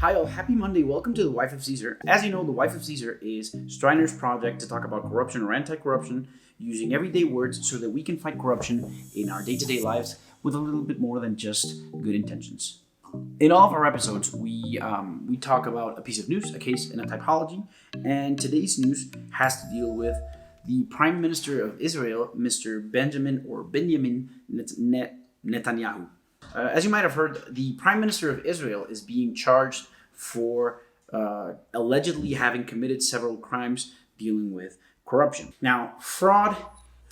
Hi all, happy Monday. Welcome to The Wife of Caesar. As you know, The Wife of Caesar is Streiner's project to talk about corruption or anti-corruption using everyday words so that we can fight corruption in our day-to-day lives with a little bit more than just good intentions. In all of our episodes, we talk about a piece of news, a case, and a typology, and today's news has to deal with the Prime Minister of Israel, Mr. Benjamin Netanyahu. As you might have heard, the Prime Minister of Israel is being charged for allegedly having committed several crimes dealing with corruption. Now, fraud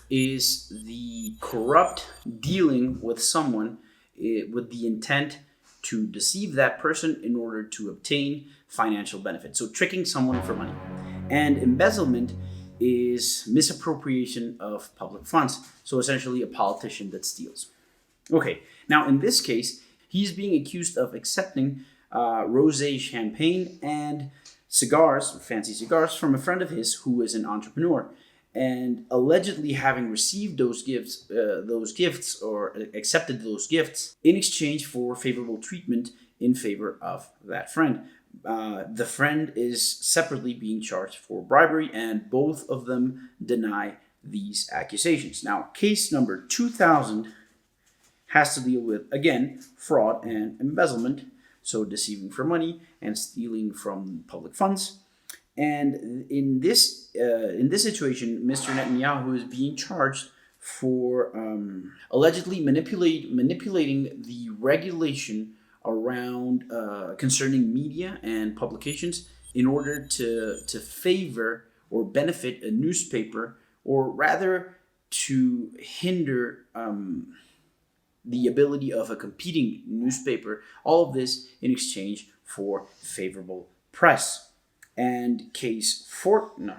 is the corrupt dealing with someone with the intent to deceive that person in order to obtain financial benefit. So tricking someone for money. And embezzlement is misappropriation of public funds. So essentially a politician that steals. Okay, now in this case, he's being accused of accepting rosé champagne and cigars, fancy cigars, from a friend of his who is an entrepreneur, and allegedly having received those gifts or accepted those gifts in exchange for favorable treatment in favor of that friend. The friend is separately being charged for bribery, and both of them deny these accusations. Now, case number 2000 has to deal with, again, fraud and embezzlement, so deceiving for money and stealing from public funds. And in this situation, Mr. Netanyahu is being charged for allegedly manipulating the regulation around concerning media and publications in order to favor or benefit a newspaper, or rather to hinder the ability of a competing newspaper, all of this in exchange for favorable press. And case 4000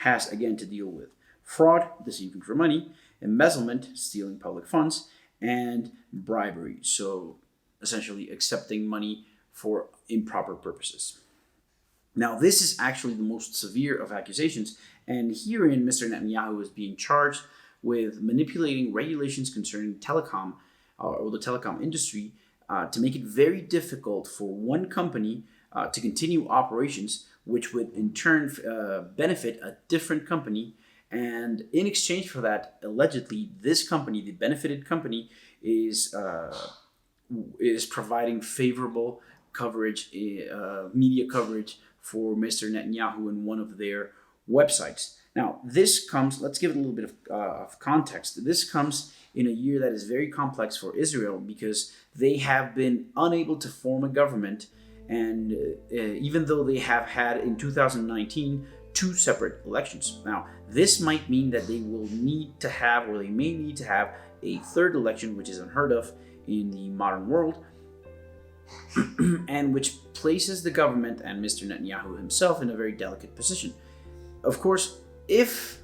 has again to deal with fraud, deceiving for money, embezzlement, stealing public funds, and bribery, so essentially accepting money for improper purposes. Now, this is actually the most severe of accusations, and herein Mr. Netanyahu is being charged with manipulating regulations concerning telecom or the telecom industry to make it very difficult for one company to continue operations, which would in turn benefit a different company. And in exchange for that, allegedly, this company, the benefited company, is providing favorable coverage, media coverage for Mr. Netanyahu in one of their websites. Now, this comes, let's give it a little bit of context. This comes in a year that is very complex for Israel because they have been unable to form a government, and even though they have had in 2019 two separate elections. Now, this might mean that they will need to have, or they may need to have, a third election, which is unheard of in the modern world, and which places the government and Mr. Netanyahu himself in a very delicate position. Of course, if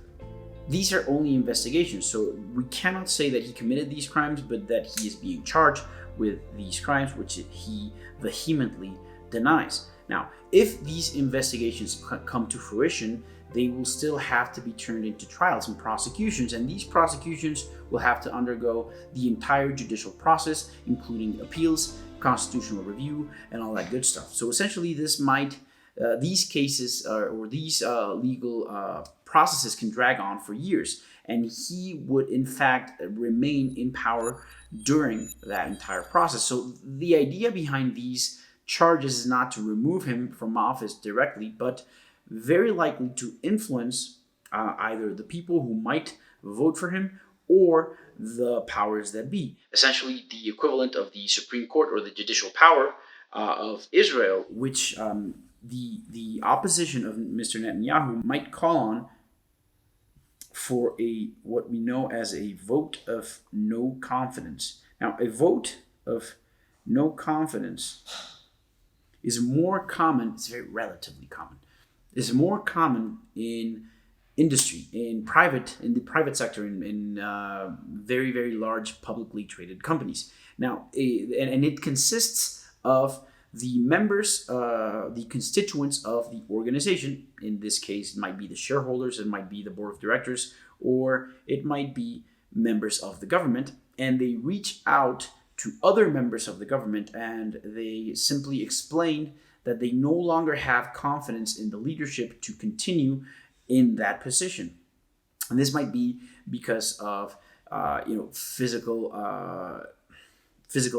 these are only investigations, so we cannot say that he committed these crimes, but that he is being charged with these crimes, which he vehemently denies. Now, if these investigations come to fruition, they will still have to be turned into trials and prosecutions, and these prosecutions will have to undergo the entire judicial process, including appeals, constitutional review, and all that good stuff. So essentially, these cases or these legal processes can drag on for years, and he would in fact remain in power during that entire process. So the idea behind these charges is not to remove him from office directly, but very likely to influence either the people who might vote for him or the powers that be. Essentially the equivalent of the Supreme Court or the judicial power of Israel, which the opposition of Mr. Netanyahu might call on for what we know as a vote of no confidence. Now, a vote of no confidence is more common, it's very relatively common, is more common in industry, in the private sector, in very, very large publicly traded companies. Now, and it consists of the members, the constituents of the organization. In this case, it might be the shareholders, it might be the board of directors, or it might be members of the government, and they reach out to other members of the government, and they simply explained that they no longer have confidence in the leadership to continue in that position. And this might be because of physical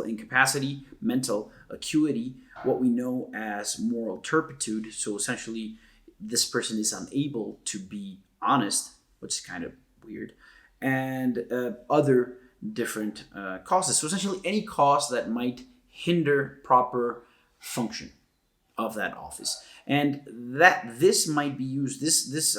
incapacity, mental acuity, what we know as moral turpitude. So essentially, this person is unable to be honest, which is kind of weird, and other different causes. So essentially, any cause that might hinder proper function of that office, and that this might be used. This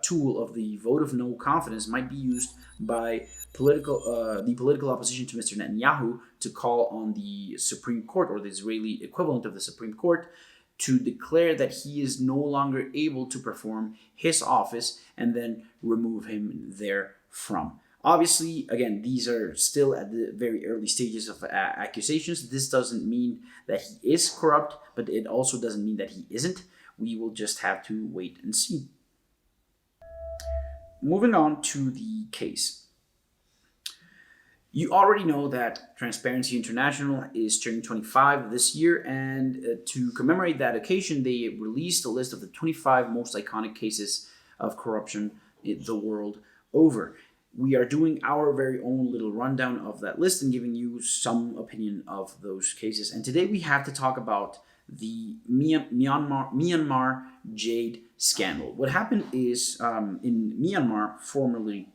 tool of the vote of no confidence might be used by the political opposition to Mr. Netanyahu to call on the Supreme Court, or the Israeli equivalent of the Supreme Court, to declare that he is no longer able to perform his office and then remove him therefrom. Obviously, again, these are still at the very early stages of accusations. This doesn't mean that he is corrupt, but it also doesn't mean that he isn't. We will just have to wait and see. Moving on to the case. You already know that Transparency International is turning 25 this year, and to commemorate that occasion, they released a list of the 25 most iconic cases of corruption the world over. We are doing our very own little rundown of that list and giving you some opinion of those cases. And today we have to talk about the Myanmar Jade scandal. What happened is in Myanmar, formerly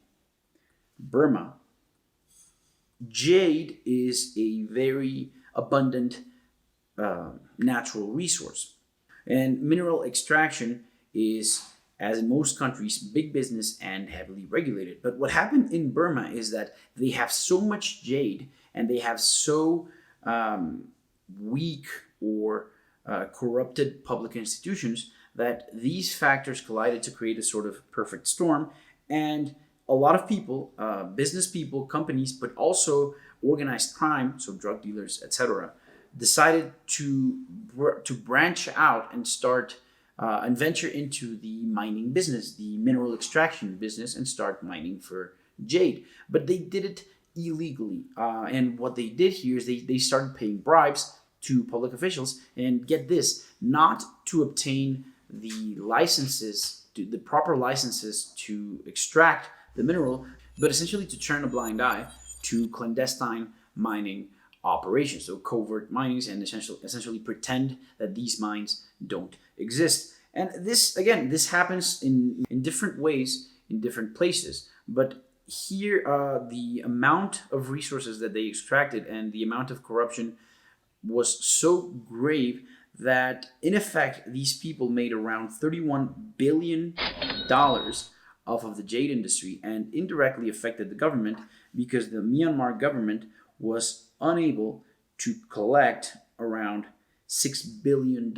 Burma, jade is a very abundant natural resource. And mineral extraction is, as in most countries, big business and heavily regulated. But what happened in Burma is that they have so much jade and they have so weak or corrupted public institutions that these factors collided to create a sort of perfect storm. And a lot of people, business people, companies, but also organized crime, so drug dealers, etc., decided to branch out and start and venture into the mining business, the mineral extraction business, and start mining for jade. But they did it illegally. And what they did here is they started paying bribes to public officials, and get this, not to obtain the licenses, the proper licenses to extract the mineral, but essentially to turn a blind eye to clandestine mining operations, so covert minings, and essentially pretend that these mines don't exist. And this happens in different ways in different places. But here, the amount of resources that they extracted and the amount of corruption was so grave that, in effect, these people made around $31 billion off of the jade industry, and indirectly affected the government because the Myanmar government was unable to collect around $6 billion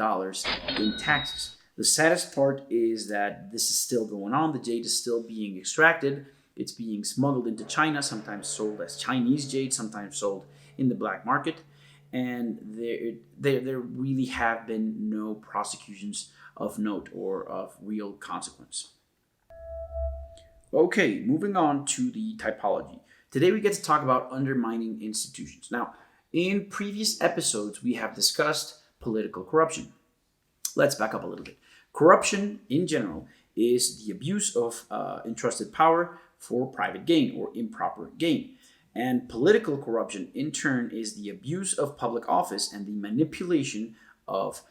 in taxes. The saddest part is that this is still going on. The jade is still being extracted. It's being smuggled into China, sometimes sold as Chinese jade, sometimes sold in the black market. And there really have been no prosecutions of note or of real consequence. Okay, moving on to the typology. Today we get to talk about undermining institutions. Now, in previous episodes, we have discussed political corruption. Let's back up a little bit. Corruption, in general, is the abuse of entrusted power for private gain or improper gain. And political corruption, in turn, is the abuse of public office and the manipulation of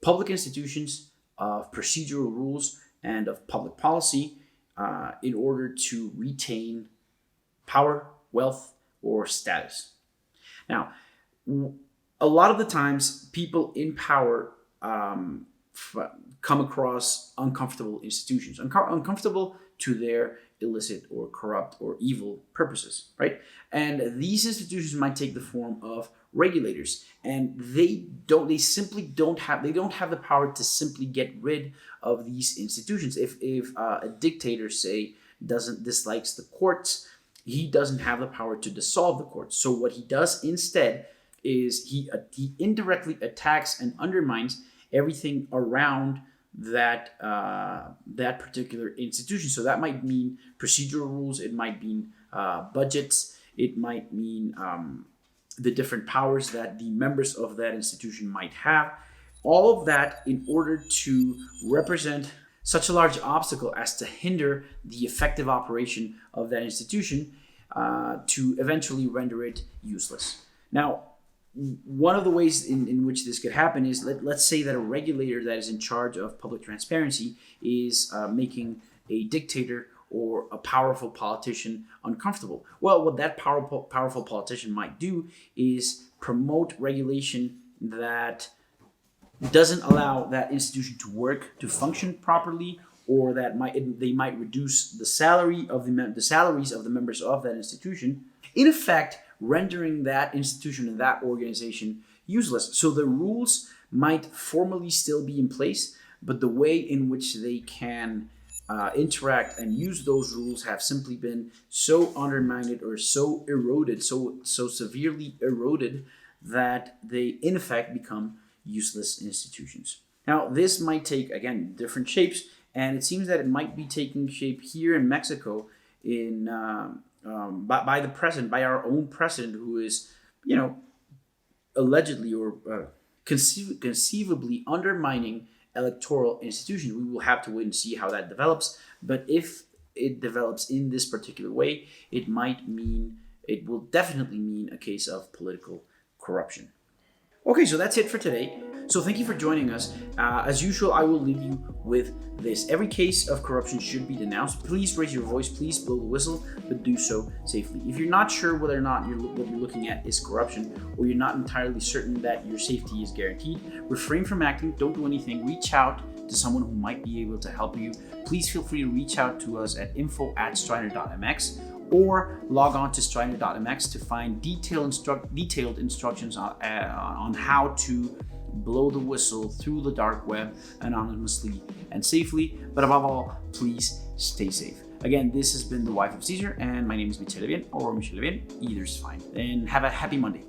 public institutions, of procedural rules, and of public policy in order to retain power, wealth, or status. Now, a lot of the times, people in power come across uncomfortable institutions, uncomfortable to their illicit or corrupt or evil purposes, right? And these institutions might take the form of regulators, and they simply don't have the power to simply get rid of these institutions. If a dictator, say, dislikes the courts, he doesn't have the power to dissolve the courts. So what he does instead is he indirectly attacks and undermines everything around that particular institution. So that might mean procedural rules, it might mean budgets, it might mean the different powers that the members of that institution might have. All of that in order to represent such a large obstacle as to hinder the effective operation of that institution, to eventually render it useless. Now, one of the ways in which this could happen is, let's say that a regulator that is in charge of public transparency is making a dictator or a powerful politician uncomfortable. Well, what that powerful politician might do is promote regulation that doesn't allow that institution to work, to function properly, or that they might reduce the salaries of the members of that institution, in effect rendering that institution and that organization useless. So the rules might formally still be in place, but the way in which they can interact and use those rules have simply been so undermined or so eroded, so severely eroded, that they in effect become useless institutions. Now, this might take, again, different shapes, and it seems that it might be taking shape here in Mexico by the president, by our own president, who is, allegedly or conceivably undermining electoral institutions. We will have to wait and see how that develops. But if it develops in this particular way, it will definitely mean a case of political corruption. Okay, so that's it for today. So thank you for joining us. As usual, I will leave you with this. Every case of corruption should be denounced. Please raise your voice, please blow the whistle, but do so safely. If you're not sure whether or not what you're looking at is corruption, or you're not entirely certain that your safety is guaranteed, refrain from acting, don't do anything, reach out to someone who might be able to help you. Please feel free to reach out to us at info@streiner.mx, or log on to streiner.mx to find detailed instructions on how to blow the whistle through the dark web anonymously and safely. But above all, please stay safe. Again, this has been The Wife of Caesar, and my name is Michel Levien, or Michel Levien, either's fine. And have a happy Monday.